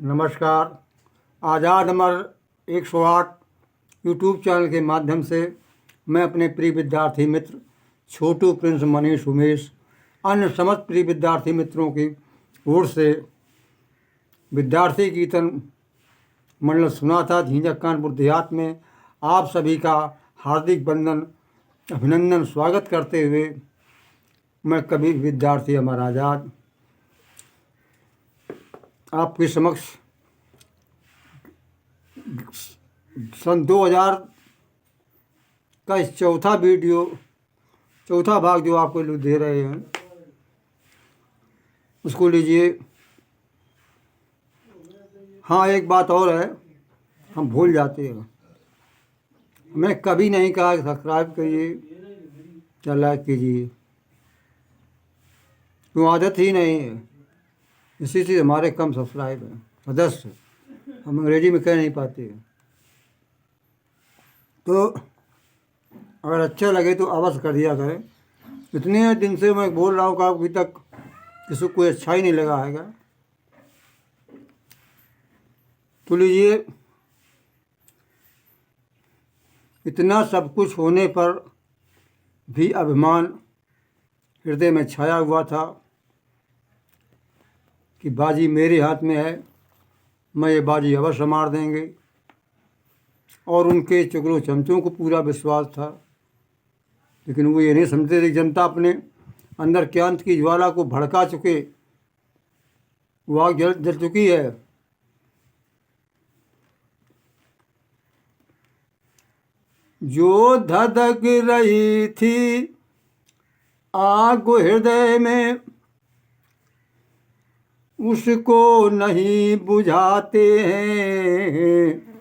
नमस्कार। आज़ाद अमर 108 YouTube channel के माध्यम से मैं अपने प्रिय विद्यार्थी मित्र छोटू प्रिंस मनीष उमेश अन्य समस्त प्रिय विद्यार्थी मित्रों की ओर से विद्यार्थी कीर्तन मंडल सुना था झींझक कानपुर देहात में आप सभी का हार्दिक वंदन अभिनंदन स्वागत करते हुए मैं कवि विद्यार्थी अमर आज़ाद आपके समक्ष सन 2000 का इस चौथा भाग जो आपको लोग दे रहे हैं उसको लीजिए। हाँ, एक बात और है, हम भूल जाते हैं। मैं कभी नहीं कहा सब्सक्राइब करिए या लाइक कीजिए, क्यों आदत ही नहीं है। इसी से हमारे कम सब्सक्राइब हैं, सदस्य हम अंग्रेजी में कह नहीं पाते। तो अगर अच्छा लगे तो अवश्य कर दिया करें। इतने दिन से मैं बोल रहा हूँ कि अभी तक किसी को अच्छा ही नहीं लगा है। तो लीजिए, इतना सब कुछ होने पर भी अभिमान हृदय में छाया हुआ था कि बाजी मेरे हाथ में है, मैं ये बाजी अवश्य मार देंगे। और उनके चुगलों चमचों को पूरा विश्वास था, लेकिन वो ये नहीं समझते थे जनता अपने अंदर क्रांत की ज्वाला को भड़का चुके, वो आग जल चुकी है। जो धधक रही थी आग हृदय में, उसको नहीं बुझाते हैं।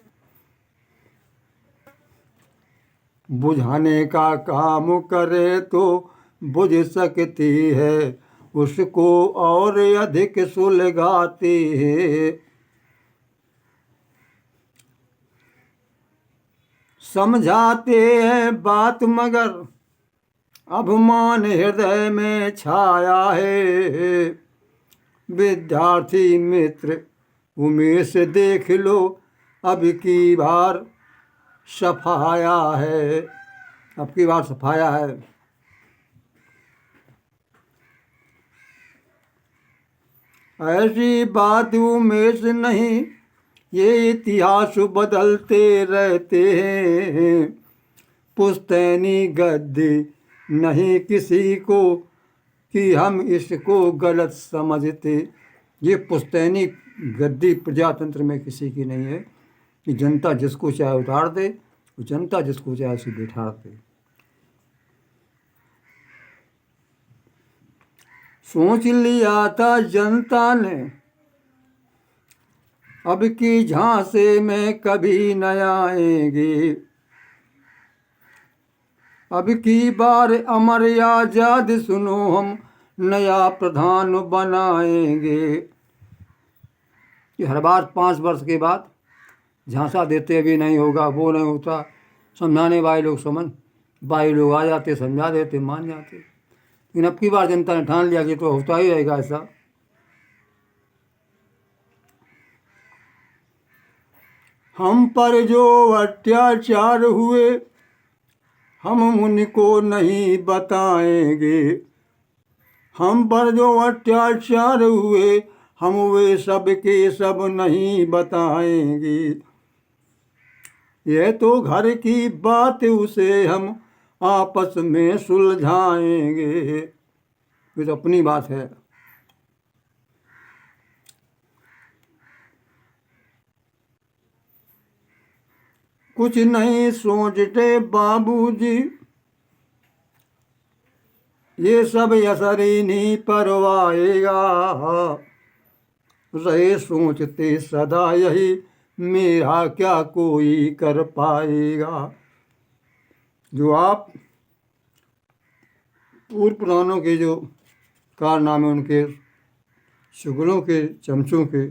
बुझाने का काम करे तो बुझ सकती है, उसको और अधिक सुलगाते हैं। समझाते हैं बात मगर अभिमान हृदय में छाया है। विद्यार्थी मित्र उमेश देख लो, अब की बार सफाया है, अब की बार सफाया है। ऐसी बात उमेश नहीं, ये इतिहास बदलते रहते हैं। पुश्तैनी गद्दी नहीं किसी को कि हम इसको गलत समझते। ये पुश्तैनी गद्दी प्रजातंत्र में किसी की नहीं है कि जनता जिसको चाहे उतार दे, जनता जिसको चाहे उसे बिठा दे। सोच लिया था जनता ने अब की झांसे में कभी न आएंगे। अब की बार अमर आजाद सुनो, हम नया प्रधान बनाएंगे। कि हर बार 5 वर्ष के बाद झांसा देते भी नहीं होगा, वो नहीं होता। समझाने वाले लोग आ जाते, समझा देते, मान जाते। लेकिन अब की बार जनता ने ठान लिया कि तो होता ही रहेगा ऐसा। हम पर जो अत्याचार हुए हम उनको नहीं बताएंगे। हम पर जो अत्याचार हुए हम वे सब के सब नहीं बताएंगे। यह तो घर की बात, उसे हम आपस में सुलझाएंगे। ये तो अपनी बात है। कुछ नहीं सोचते बाबूजी, ये सब असर ही नहीं परवाएगा। रहे सोचते सदा यही, मेरा क्या कोई कर पाएगा। जो आप पूर्व पुराणों के जो कारनामे, उनके चुगलों के चमचों के,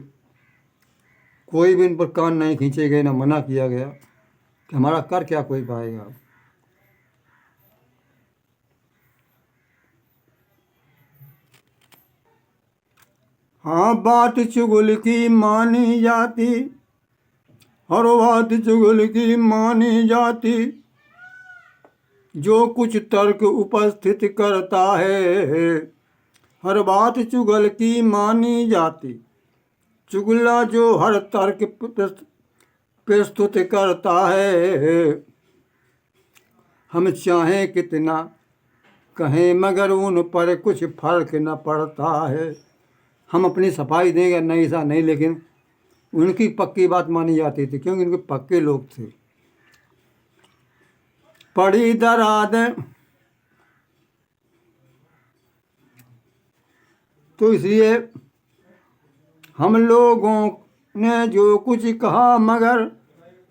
कोई भी इन पर कान नहीं खींचे गए, ना मना किया गया कि हमारा कर क्या कोई पाएगा। हाँ बात चुगल की मानी जाती, हर बात चुगल की मानी जाती, जो कुछ तर्क उपस्थित करता है, हर बात चुगल की मानी जाती। चुगला जो हर तर्क प्रस्तुत करता है, हम चाहें कितना कहें मगर उन पर कुछ फर्क न पड़ता है। हम अपनी सफाई देंगे नहीं सा नहीं, लेकिन उनकी पक्की बात मानी जाती थी क्योंकि उनके पक्के लोग थे। पड़ी दराद तो इसलिए हम लोगों ने जो कुछ कहा मगर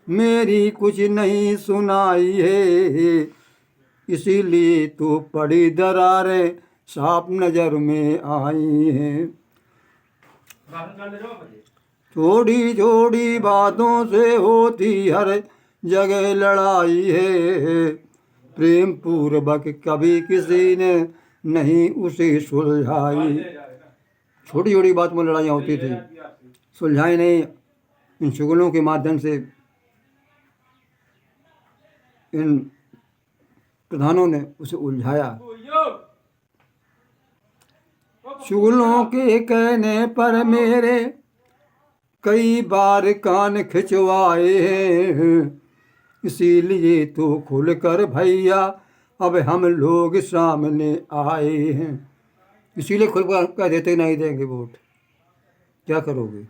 मेरी कुछ नहीं सुनाई है, इसीलिए तो पड़ी दरारें साफ नज़र में आई हैं। थोड़ी थोड़ी बातों से होती हर जगह लड़ाई है, प्रेम पूर्वक कभी किसी ने नहीं उसे सुलझाई। छोटी छोटी बात में लड़ाइयाँ होती थी, सुलझाई नहीं। इन चुगलों के माध्यम से इन प्रधानों ने उसे उलझाया। चुगलों के कहने पर मेरे कई बार कान खिंचवाए हैं, इसीलिए तो खुलकर भैया अब हम लोग सामने आए हैं। इसीलिए खुलकर कह देते नहीं देंगे वोट। क्या करोगे?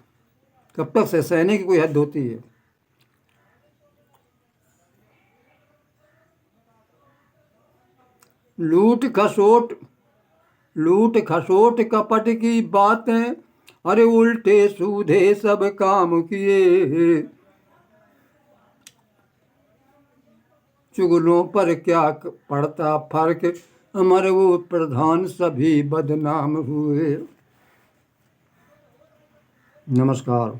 कब तक से सहने की कोई हद होती है? लूट खसोट कपट की बातें, अरे उल्टे सूधे सब काम किए। चुगलों पर क्या पड़ता फर्क, अमर वो प्रधान सभी बदनाम हुए। नमस्कार।